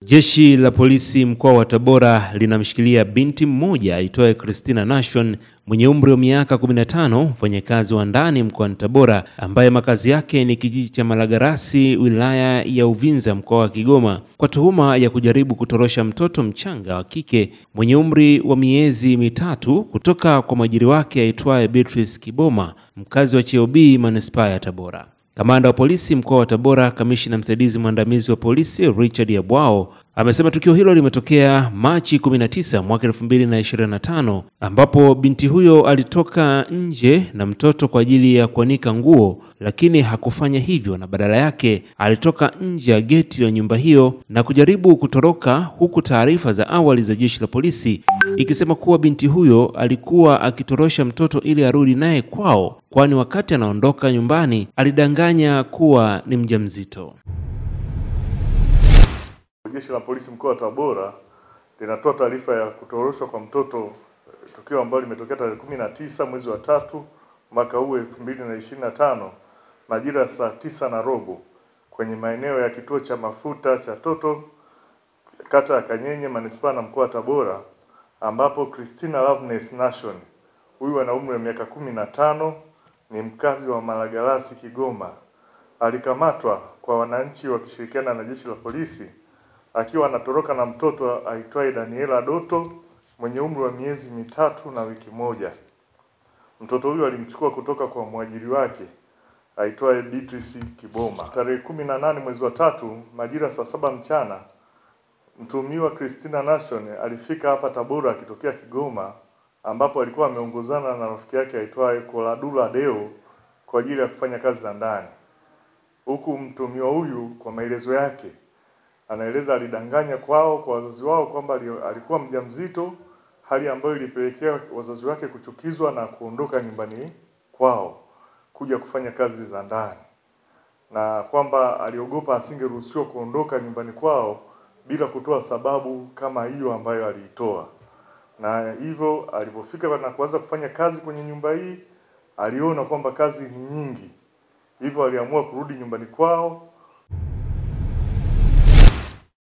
Jeshi la polisi mkoa wa Tabora linamshikilia binti mmoja aitwaye Christina Nation mwenye umri wa miaka 15, mfanyakazi wa ndani mkoani Tabora ambaye makazi yake ni kijiji cha Malagarasi wilaya ya Uvinza mkoa wa Kigoma kwa tuhuma ya kujaribu kutorosha mtoto mchanga wa kike mwenye umri wa miezi mitatu kutoka kwa mwajiri wake aitwaye Beatrice Kiboma, mkazi wa Cheobi manispaa ya Tabora. Kamanda wa polisi mkoa wa Tabora, kamishna msaidizi mwandamizi wa polisi Richard Yabwao, amesema tukio hilo limetokea Machi 19 mwaka 2025 ambapo binti huyo alitoka nje na mtoto kwa ajili ya kuanika nguo, lakini hakufanya hivyo na badala yake alitoka nje ya geti la nyumba hiyo na kujaribu kutoroka, huku taarifa za awali za jeshi la polisi ikisema kuwa binti huyo alikuwa akitorosha mtoto ili arudi naye kwao, kwani wakati anaondoka nyumbani alidanganya kuwa ni mjamzito. Jeshi la polisi mkoa wa Tabora linatoa taarifa ya kutoroshwa kwa mtoto, tukio ambalo limetokea tarehe 19 mwezi wa 3 mwaka huu 2025 majira ya saa 9:15 kwenye maeneo ya kituo cha mafuta cha Toto kata ya Kanyenye manispaa na mkoa wa Tabora, ambapo Christina Loveness Nation, huyu ana umri wa miaka 15, ni mkazi wa Malagarasi Kigoma, alikamatwa kwa wananchi wakishirikiana na jeshi la polisi akiwa anatoroka na mtoto aitwaye Daniela Doto mwenye umri wa miezi mitatu na wiki moja. Mtoto huyo alimchukua kutoka kwa mwajiri wake aitwaye Beatrice Kiboma. Tarehe 18 mwezi wa 3 majira saa 7 mchana, mtuhumiwa Christina Nation alifika hapa Tabora akitokea Kigoma, ambapo alikuwa ameongozana na rafiki yake aitwaye Koladula Deo kwa ajili ya kufanya kazi za ndani. Huku mtuhumiwa huyu kwa maelezo yake anaeleza alidanganya kwa wazazi wao kwamba alikuwa mjamzito, hali ambayo ilipelekea wazazi wake kuchukizwa na kuondoka nyumbani kwao kuja kufanya kazi za ndani, na kwamba aliogopa asingeruhusiwa kuondoka nyumbani kwao bila kutoa sababu kama hiyo ambayo aliitoa. Na hivyo alipofika na kuanza kufanya kazi kwenye nyumba hii, aliona kwamba kazi ni nyingi, hivyo aliamua kurudi nyumbani kwao